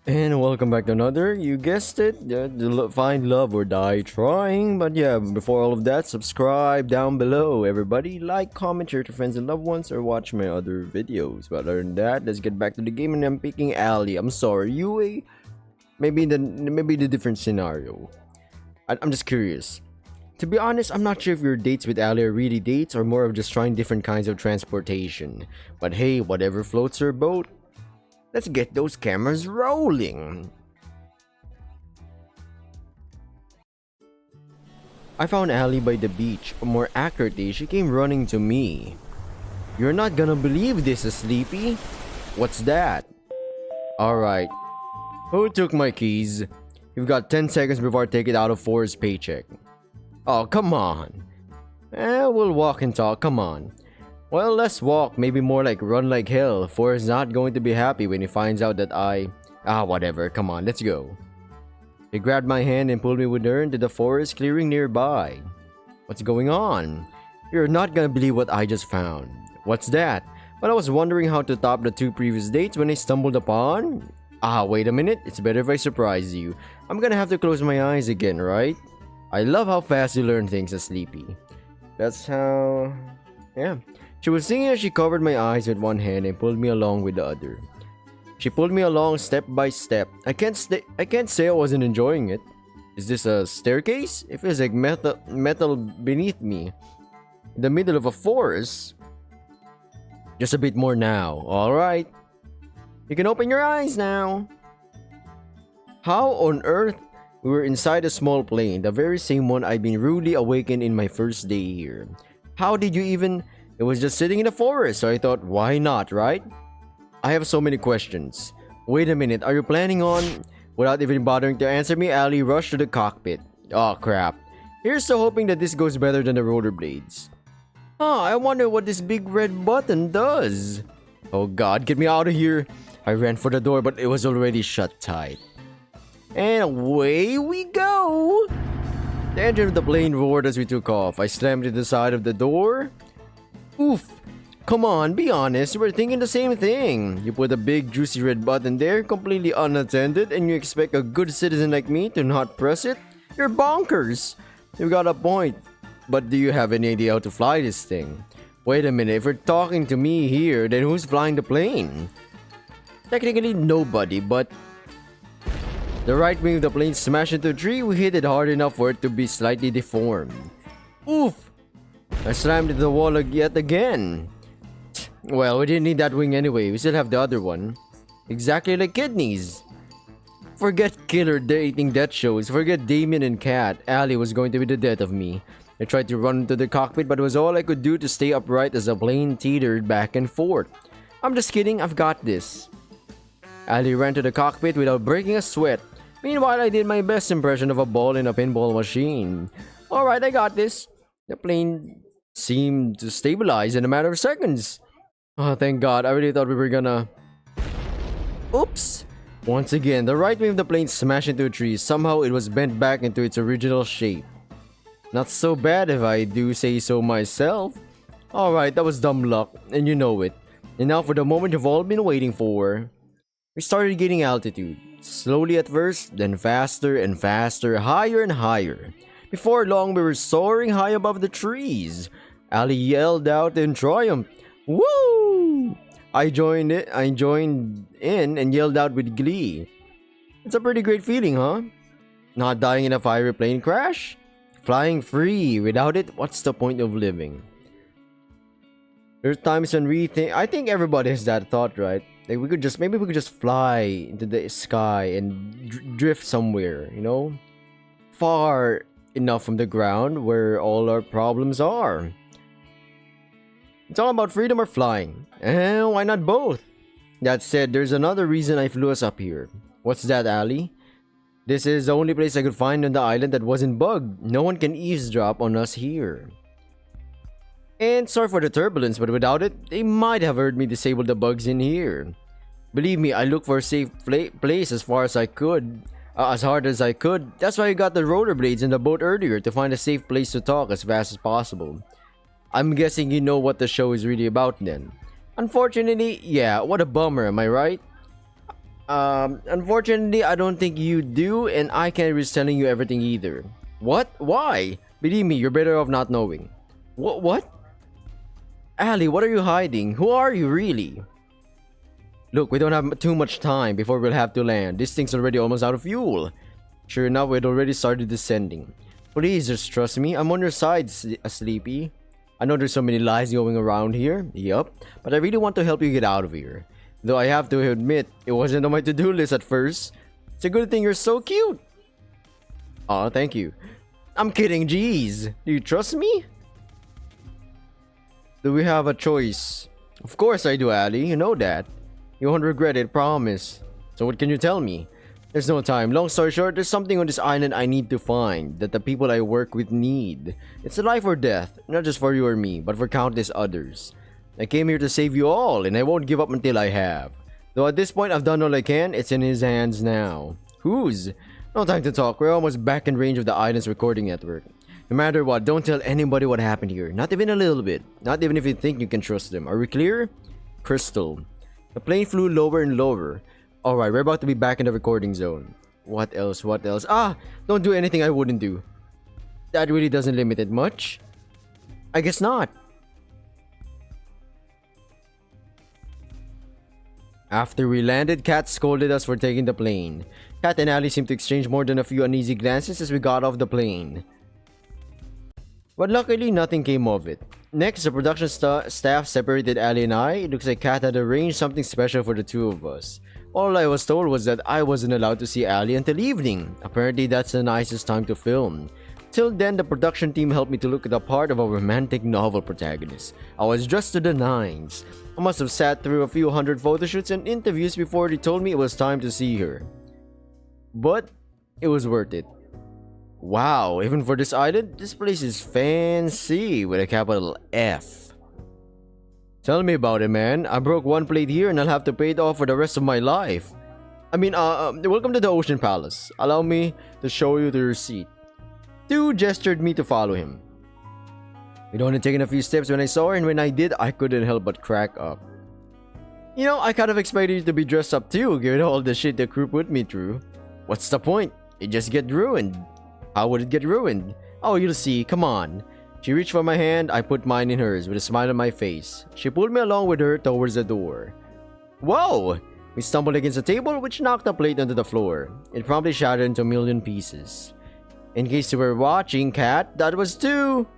And welcome back to another, you guessed it, find love or die trying. But yeah, before all of that, subscribe down below, everybody. Like, comment, share to friends and loved ones, or watch my other videos. But other than that, let's get back to the game, and I'm picking Ali. I'm sorry, maybe the different scenario. I'm just curious. To be honest, I'm not sure if your dates with Ali are really dates or more of just trying different kinds of transportation. But hey, whatever floats your boat. Let's get those cameras rolling. I found Ali by the beach, or more accurately, she came running to me. You're not gonna believe this, Sleepy. What's that? Alright. Who took my keys? You've got 10 seconds before I take it out of Forrest's paycheck. Oh, come on. We'll walk and talk, come on. Well, let's walk, maybe more like run like hell. Forrest's not going to be happy when he finds out that whatever, come on, let's go. He grabbed my hand and pulled me with her into the forest clearing nearby. What's going on? You're not gonna believe what I just found. What's that? Well, I was wondering how to top the 2 previous dates when I stumbled upon... wait a minute, it's better if I surprise you. I'm gonna have to close my eyes again, right? I love how fast you learn things, Sleepy. That's how... yeah. She was singing as she covered my eyes with one hand and pulled me along with the other. She pulled me along step by step. I can't say I wasn't enjoying it. Is this a staircase? It feels like metal beneath me. In the middle of a forest. Just a bit more now. Alright. You can open your eyes now. How on earth? We were inside a small plane, the very same one I'd been rudely awakened in my first day here. How did you even... It was just sitting in the forest, so I thought, why not, right? I have so many questions. Wait a minute, are you planning on... Without even bothering to answer me, Ali rushed to the cockpit. Oh crap. Here's to hoping that this goes better than the rollerblades. I wonder what this big red button does. Oh god, get me out of here. I ran for the door, but it was already shut tight. And away we go. The engine of the plane roared as we took off. I slammed into the side of the door. Oof. Come on, be honest, you were thinking the same thing. You put a big juicy red button there, completely unattended, and you expect a good citizen like me to not press it? You're bonkers. You got a point. But do you have any idea how to fly this thing? Wait a minute, if you're talking to me here, then who's flying the plane? Technically nobody, but... The right wing of the plane smashed into a tree. We hit it hard enough for it to be slightly deformed. Oof! I slammed into the wall yet again. Well, we didn't need that wing anyway. We still have the other one. Exactly like kidneys. Forget killer dating death shows. Forget Damien and Kat. Ali was going to be the death of me. I tried to run into the cockpit, but it was all I could do to stay upright as the plane teetered back and forth. I'm just kidding. I've got this. Ali ran to the cockpit without breaking a sweat. Meanwhile, I did my best impression of a ball in a pinball machine. Alright, I got this. The plane seemed to stabilize in a matter of seconds. Oh, thank God. I really thought we were gonna... Oops! Once again, the right wing of the plane smashed into a tree. Somehow, it was bent back into its original shape. Not so bad if I do say so myself. Alright, that was dumb luck, and you know it. And now for the moment you've all been waiting for. We started gaining altitude. Slowly at first, then faster and faster, higher and higher. Before long, we were soaring high above the trees. Ali yelled out in triumph. Woo! I joined in and yelled out with glee. It's a pretty great feeling, huh? Not dying in a fiery plane crash? Flying free. Without it, what's the point of living? There's times when we think... I think everybody has that thought, right? Like maybe we could just fly into the sky and drift somewhere, you know? Far enough from the ground where all our problems are. It's all about freedom or flying. Why not both? That said, there's another reason I flew us up here. What's that, Ali? This is the only place I could find on the island that wasn't bugged. No one can eavesdrop on us here. And sorry for the turbulence, but without it, they might have heard me disable the bugs in here. Believe me, I looked for a safe place as far as I could. As hard as I could. That's why I got the rollerblades in the boat earlier, to find a safe place to talk as fast as possible. I'm guessing you know what the show is really about then. Unfortunately, yeah, what a bummer, am I right? Unfortunately, I don't think you do, and I can't risk telling you everything either. What? Why? Believe me, you're better off not knowing. What? Ali, what are you hiding? Who are you really? Look, we don't have too much time before we'll have to land. This thing's already almost out of fuel. Sure enough, we'd already started descending. Please just trust me. I'm on your side, Sleepy. I know there's so many lies going around here. Yup. But I really want to help you get out of here. Though I have to admit, it wasn't on my to-do list at first. It's a good thing you're so cute. Aw, thank you. I'm kidding, jeez. Do you trust me? Do we have a choice? Of course I do, Ali. You know that. You won't regret it, promise. So what can you tell me? There's no time. Long story short, there's something on this island I need to find that the people I work with need. It's a life or death, not just for you or me, but for countless others. I came here to save you all, and I won't give up until I have. Though at this point I've done all I can, it's in his hands now. Whose? No time to talk. We're almost back in range of the island's recording network. No matter what, don't tell anybody what happened here. Not even a little bit. Not even if you think you can trust them. Are we clear? Crystal. The plane flew lower and lower. Alright, we're about to be back in the recording zone. What else? What else? Ah! Don't do anything I wouldn't do. That really doesn't limit it much. I guess not. After we landed, Kat scolded us for taking the plane. Kat and Ali seemed to exchange more than a few uneasy glances as we got off the plane. But luckily, nothing came of it. Next, the production staff separated Ali and I. It looks like Kat had arranged something special for the two of us. All I was told was that I wasn't allowed to see Ali until evening. Apparently, that's the nicest time to film. Till then, the production team helped me to look at the part of a romantic novel protagonist. I was dressed to the nines. I must have sat through a few hundred photoshoots and interviews before they told me it was time to see her. But it was worth it. Wow, even for this island, this place is fancy with a capital F. Tell me about it, man. I broke one plate here and I'll have to pay it off for the rest of my life. Welcome to the Ocean Palace. Allow me to show you the receipt. Stu gestured me to follow him. We'd only taken a few steps when I saw her, and when I did, I couldn't help but crack up. You know, I kind of expected you to be dressed up too, given all the shit the crew put me through. What's the point? It just get ruined. How would it get ruined? Oh, you'll see. Come on. She reached for my hand. I put mine in hers with a smile on my face. She pulled me along with her towards the door. Whoa! We stumbled against a table, which knocked the plate onto the floor. It promptly shattered into a million pieces. In case you were watching, Kat, that was two.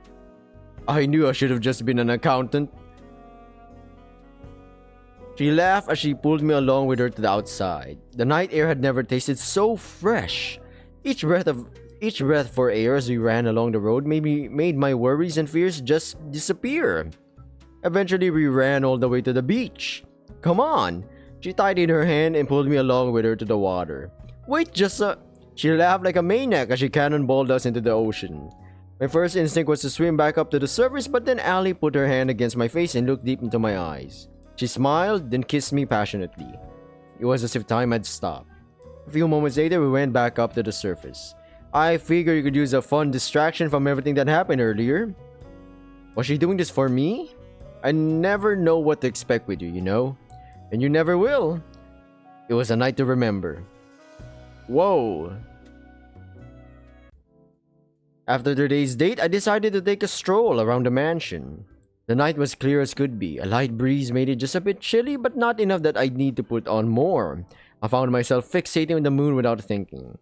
I knew I should have just been an accountant. She laughed as she pulled me along with her to the outside. The night air had never tasted so fresh. Each breath for air as we ran along the road made my worries and fears just disappear. Eventually, we ran all the way to the beach. Come on! She tied her hand and pulled me along with her to the water. Wait just a... She laughed like a maniac as she cannonballed us into the ocean. My first instinct was to swim back up to the surface, but then Ali put her hand against my face and looked deep into my eyes. She smiled, then kissed me passionately. It was as if time had stopped. A few moments later, we went back up to the surface. I figured you could use a fun distraction from everything that happened earlier. Was she doing this for me? I never know what to expect with you, you know? And you never will. It was a night to remember. Whoa. After the day's date, I decided to take a stroll around the mansion. The night was clear as could be. A light breeze made it just a bit chilly, but not enough that I'd need to put on more. I found myself fixating on the moon without thinking.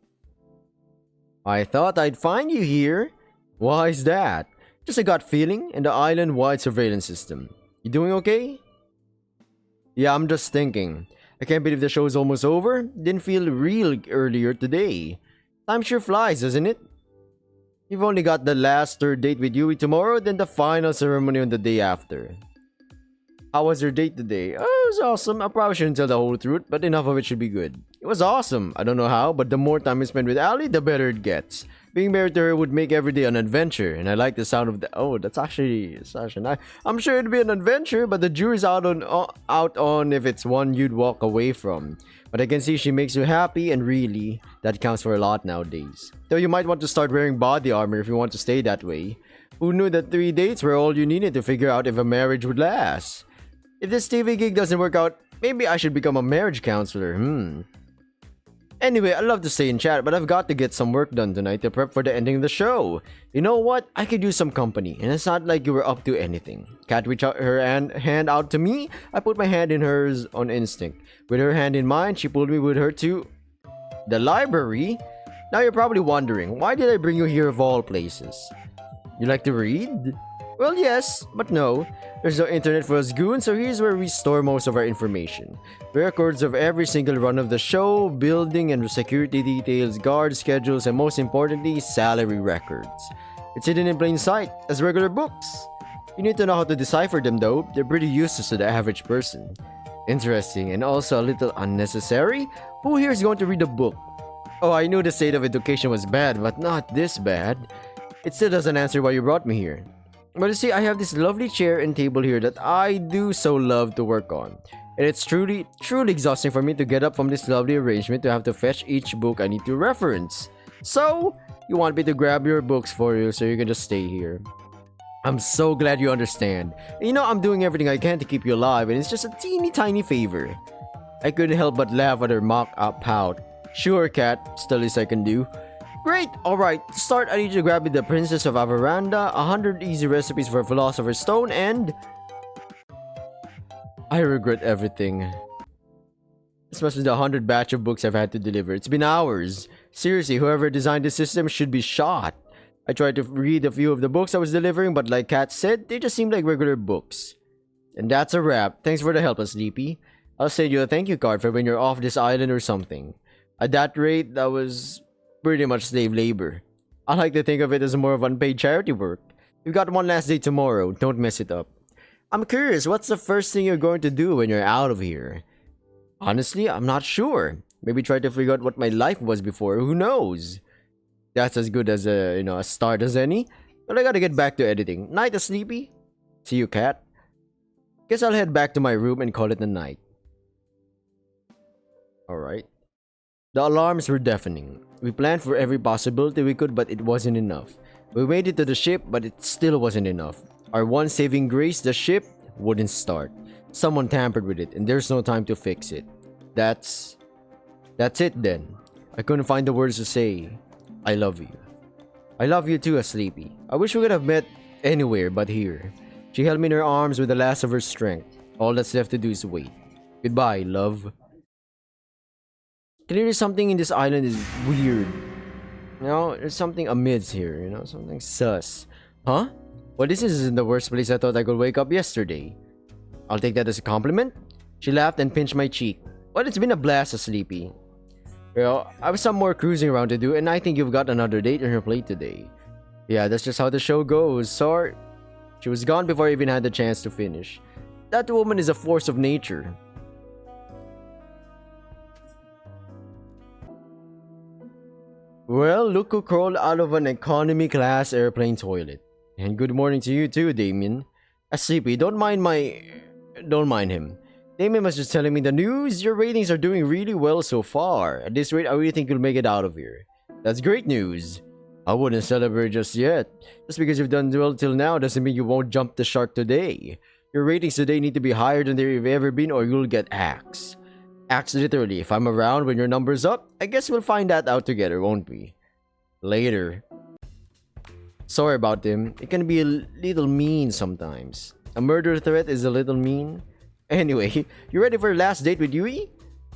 I thought I'd find you here. Why is that? Just a gut feeling and the island-wide surveillance system. You doing okay? Yeah, I'm just thinking. I can't believe the show's almost over. Didn't feel real earlier today. Time sure flies, doesn't it? You've only got the last third date with Yui tomorrow, then the final ceremony on the day after. How was your date today? Oh, it was awesome. I probably shouldn't tell the whole truth, but enough of it should be good. It was awesome. I don't know how, but the more time I spend with Ali, the better it gets. Being married to her would make every day an adventure, and I like the sound of the... Oh, that's actually nice. I'm sure it'd be an adventure, but the jury's out on if it's one you'd walk away from. But I can see she makes you happy, and really, that counts for a lot nowadays. Though you might want to start wearing body armor if you want to stay that way. Who knew that 3 dates were all you needed to figure out if a marriage would last? If this TV gig doesn't work out, Maybe I should become a marriage counselor. Anyway, I'd love to stay in chat, but I've got to get some work done tonight to prep for the ending of the show. You know what? I could use some company, and it's not like you were up to anything. Kat reached out her hand out to me. I put my hand in hers on instinct. With her hand in mine, she pulled me with her to the library. Now you're probably wondering, why did I bring you here of all places? You like to read? Well, yes, but no. There's no internet for us goons, so here's where we store most of our information. Records of every single run of the show, building and security details, guard schedules, and most importantly, salary records. It's hidden in plain sight, as regular books. You need to know how to decipher them though, they're pretty useless to the average person. Interesting, and also a little unnecessary? Who here is going to read a book? Oh, I knew the state of education was bad, but not this bad. It still doesn't answer why you brought me here. But you see, I have this lovely chair and table here that I do so love to work on. And it's truly exhausting for me to get up from this lovely arrangement to have to fetch each book I need to reference. So, you want me to grab your books for you so you can just stay here. I'm so glad you understand. You know, I'm doing everything I can to keep you alive, and it's just a teeny tiny favor. I couldn't help but laugh at her mock-up pout. Sure, Kat, it's the least I can do. Great! Alright, to start, I need you to grab me the Princess of Avaranda, 100 easy recipes for Philosopher's Stone, and... I regret everything. This must be the 100th batch of books I've had to deliver. It's been hours. Seriously, whoever designed this system should be shot. I tried to read a few of the books I was delivering, but like Kat said, they just seemed like regular books. And that's a wrap. Thanks for the help, AskLeepy. I'll send you a thank you card for when you're off this island or something. At that rate, that was pretty much slave labor. I like to think of it as more of unpaid charity work. We've got one last day tomorrow. Don't mess it up. I'm curious, what's the first thing you're going to do when you're out of here? Honestly, I'm not sure. Maybe try to figure out what my life was before. Who knows? That's as good as a start as any. But I gotta get back to editing. Night, AskLeepy. See you, Kat. Guess I'll head back to my room and call it a night. Alright. The alarms were deafening. We planned for every possibility we could, but it wasn't enough. We made it to the ship, but it still wasn't enough. Our one saving grace, the ship, wouldn't start. Someone tampered with it, and there's no time to fix it. That's it then. I couldn't find the words to say. I love you. I love you too, AskLeepy. I wish we could have met anywhere but here. She held me in her arms with the last of her strength. All that's left to do is wait. Goodbye, love. Clearly something in this island is weird. You know, there's something amiss here, you know, something sus. Huh? Well, this isn't the worst place I thought I could wake up yesterday. I'll take that as a compliment. She laughed and pinched my cheek. Well, it's been a blast, AskLeepy. Well, I have some more cruising around to do, and I think you've got another date on your plate today. Yeah, that's just how the show goes. Sorry. She was gone before I even had the chance to finish. That woman is a force of nature. Well, look who crawled out of an economy class airplane toilet. And good morning to you too, Damien. AskLeepy, don't mind him. Damien was just telling me the news. Your ratings are doing really well so far. At this rate, I really think you'll make it out of here. That's great news. I wouldn't celebrate just yet. Just because you've done well till now doesn't mean you won't jump the shark today. Your ratings today need to be higher than they've ever been or you'll get axed. Axed literally. If I'm around when your number's up, I guess we'll find that out together, won't we? Later. Sorry about him. It can be a little mean sometimes. A murder threat is a little mean. Anyway, you ready for your last date with Yui?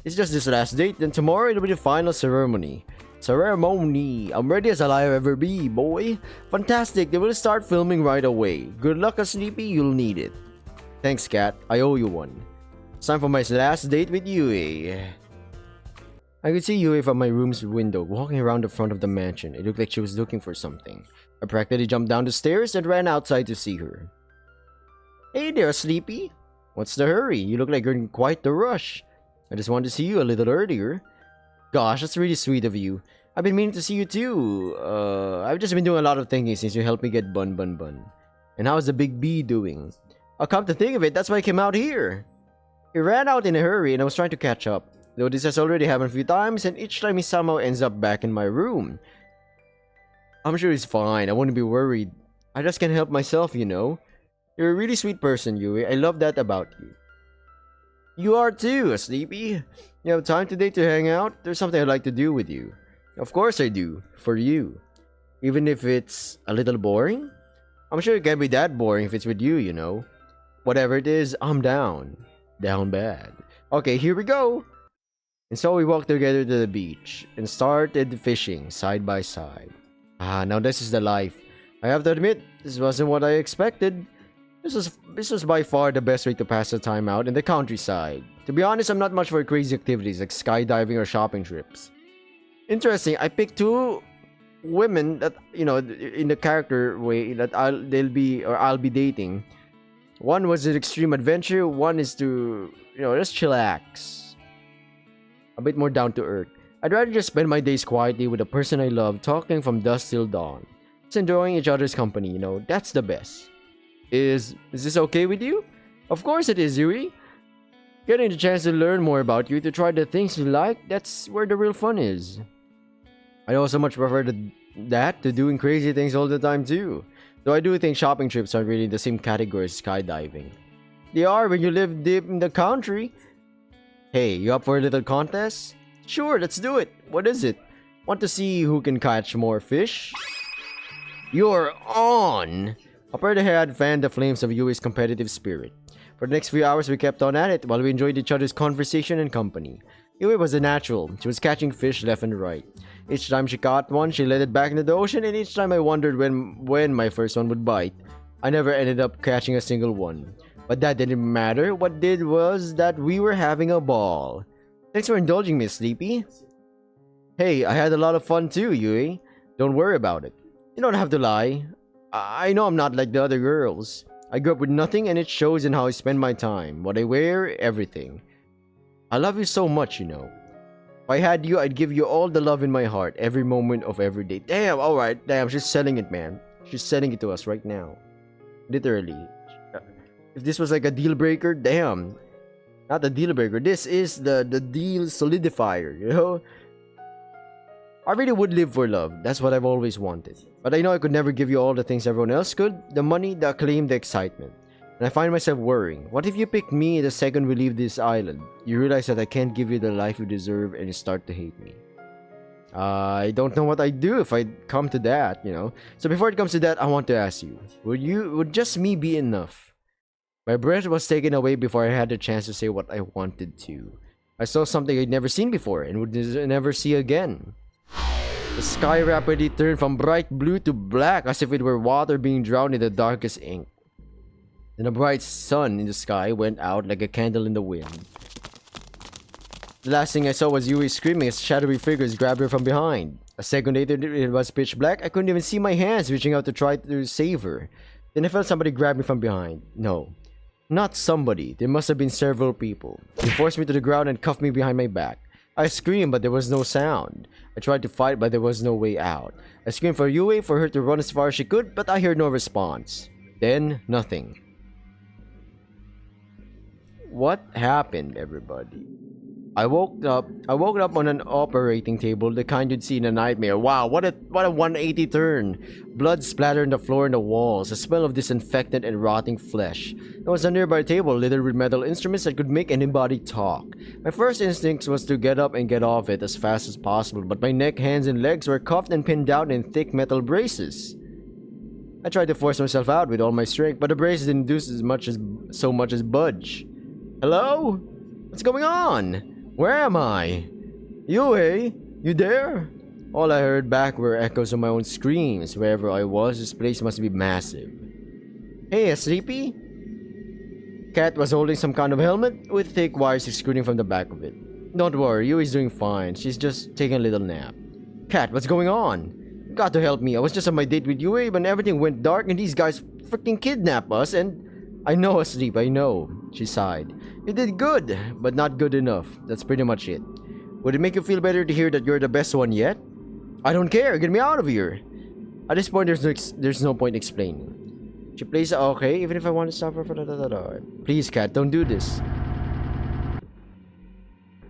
It's just this last date, then tomorrow it'll be the final ceremony. Ceremony. I'm ready as I'll ever be, boy. Fantastic, they will start filming right away. Good luck, AskLeepy, you'll need it. Thanks, Kat. I owe you one. It's time for my last date with Yui. I could see Yui from my room's window, walking around the front of the mansion. It looked like she was looking for something. I practically jumped down the stairs and ran outside to see her. Hey there, AskLeepy. What's the hurry? You look like you're in quite the rush. I just wanted to see you a little earlier. Gosh, that's really sweet of you. I've been meaning to see you too. I've just been doing a lot of thinking since you helped me get bun. And how's the big B doing? I'll come to think of it, that's why I came out here. He ran out in a hurry and I was trying to catch up. Though this has already happened a few times and each time he somehow ends up back in my room. I'm sure he's fine, I wouldn't be worried. I just can't help myself, you know. You're a really sweet person, Yui. I love that about you. You are too, Sleepy. You have time today to hang out? There's something I'd like to do with you. Of course I do. For you. Even if it's a little boring? I'm sure it can't be that boring if it's with you, you know. Whatever it is, I'm down. Down bad. Okay, here we go. And so we walked together to the beach and started fishing side by side. Ah, now this is the life. I have to admit, this wasn't what I expected. This was by far the best way to pass the time out in the countryside. To be honest, I'm not much for crazy activities like skydiving or shopping trips. Interesting, I picked two women that, you know, in the character way that I'll be dating. One was an extreme adventure, one is to, you know, just chillax. A bit more down to earth. I'd rather just spend my days quietly with the person I love, talking from dusk till dawn. Just enjoying each other's company, you know, that's the best. Is this okay with you? Of course it is, Yui. Getting the chance to learn more about you, to try the things you like, that's where the real fun is. I also much prefer that to doing crazy things all the time too. Though I do think shopping trips aren't really in the same category as skydiving. They are when you live deep in the country. Hey, you up for a little contest? Sure, let's do it. What is it? Want to see who can catch more fish? You're on! Up ahead fanned the flames of Yui's competitive spirit. For the next few hours we kept on at it while we enjoyed each other's conversation and company. Yui was a natural. She was catching fish left and right. Each time she caught one, she let it back into the ocean, and each time I wondered when my first one would bite. I never ended up catching a single one. But that didn't matter. What did was that we were having a ball. Thanks for indulging me, Sleepy. Hey, I had a lot of fun too, Yui. Don't worry about it. You don't have to lie. I know I'm not like the other girls. I grew up with nothing, and it shows in how I spend my time, what I wear, everything. I love you so much, you know. If I had you, I'd give you all the love in my heart, every moment of every day. Damn, alright, damn, she's selling it, man. She's selling it to us right now. Literally. If this was like a deal breaker, damn. Not a deal breaker. This is the deal solidifier, you know? I really would live for love. That's what I've always wanted. But I know I could never give you all the things everyone else could. The money, the acclaim, the excitement. And I find myself worrying. What if you pick me the second we leave this island? You realize that I can't give you the life you deserve and you start to hate me. I don't know what I'd do if I'd come to that, you know. So before it comes to that, I want to ask you. Would just me be enough? My breath was taken away before I had the chance to say what I wanted to. I saw something I'd never seen before and would never see again. The sky rapidly turned from bright blue to black as if it were water being drowned in the darkest ink. Then a bright sun in the sky went out like a candle in the wind. The last thing I saw was Yui screaming as shadowy figures grabbed her from behind. A second later, it was pitch black. I couldn't even see my hands reaching out to try to save her. Then I felt somebody grab me from behind. No, not somebody. There must have been several people. They forced me to the ground and cuffed me behind my back. I screamed, but there was no sound. I tried to fight, but there was no way out. I screamed for Yui for her to run as far as she could, but I heard no response. Then, nothing. What happened, everybody? I woke up on an operating table, the kind you'd see in a nightmare. Wow, what a 180 turn. Blood splattered on the floor and the walls, a smell of disinfectant and rotting flesh. There was a nearby table littered with metal instruments that could make anybody talk. My first instinct was to get up and get off it as fast as possible, but my neck, hands, and legs were cuffed and pinned down in thick metal braces. I tried to force myself out with all my strength, but the braces didn't do so much as budge. Hello? What's going on? Where am I? Yui? You there? All I heard back were echoes of my own screams. Wherever I was, this place must be massive. Hey, Sleepy? Cat was holding some kind of helmet with thick wires extruding from the back of it. Don't worry, Yui's doing fine. She's just taking a little nap. Cat, what's going on? You got to help me. I was just on my date with Yui when everything went dark and these guys freaking kidnapped us and... I know, Asleep, I know. She sighed. You did good, but not good enough. That's pretty much it. Would it make you feel better to hear that you're the best one yet? I don't care. Get me out of here. At this point, there's no point explaining. She plays okay, even if I want to stop her for the... Please, Cat, don't do this.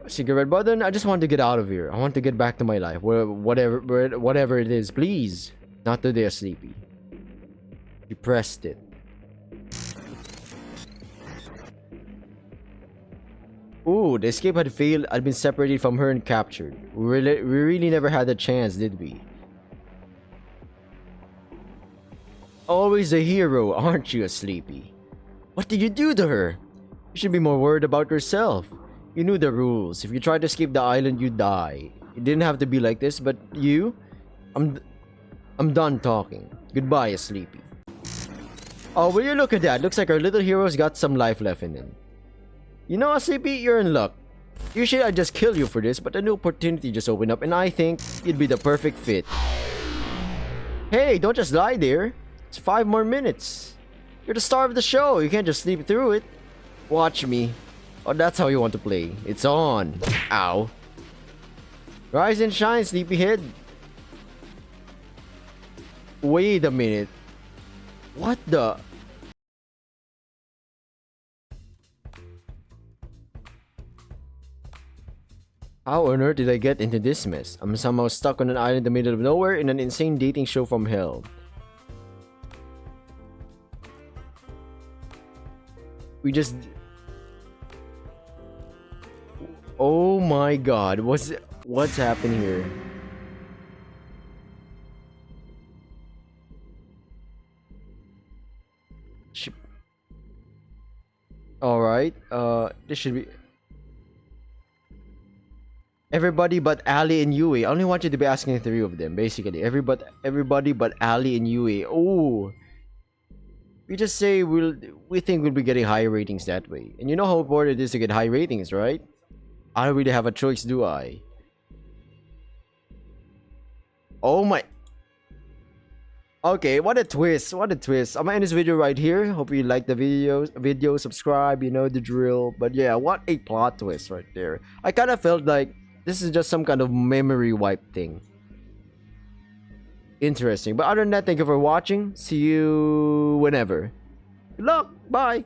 Cigarette button. I just want to get out of here. I want to get back to my life. Whatever it is, please. Not today, Sleepy. She pressed it. Ooh, the escape had failed. I'd been separated from her and captured. We really never had a chance, did we? Always a hero, aren't you, Sleepy? What did you do to her? You should be more worried about yourself. You knew the rules. If you tried to escape the island, you'd die. It didn't have to be like this, but you? I'm done talking. Goodbye, Sleepy. Oh, will you look at that? Looks like our little hero's got some life left in him. You know, Sleepy, you're in luck. Usually I'd just kill you for this, but a new opportunity just opened up and I think you'd be the perfect fit. Hey, don't just lie there. It's 5 more minutes. You're the star of the show. You can't just sleep through it. Watch me. Oh, that's how you want to play. It's on. Ow. Rise and shine, sleepyhead. Wait a minute. What the? How on earth did I get into this mess? I'm somehow stuck on an island in the middle of nowhere in an insane dating show from hell. We just... Oh my god, what's happening here? Alright, this should be... Everybody but Ali and Yui. I only want you to be asking 3 of them, basically. Everybody but Ali and Yui. Oh, we just say we think we'll be getting higher ratings that way. And you know how important it is to get high ratings, right? I don't really have a choice, do I? Oh my... Okay, what a twist, what a twist. I'm gonna end this video right here. Hope you like the video, subscribe, you know the drill. But yeah, what a plot twist right there. I kind of felt like this is just some kind of memory wipe thing. Interesting. But other than that, thank you for watching. See you whenever. Good luck. Bye.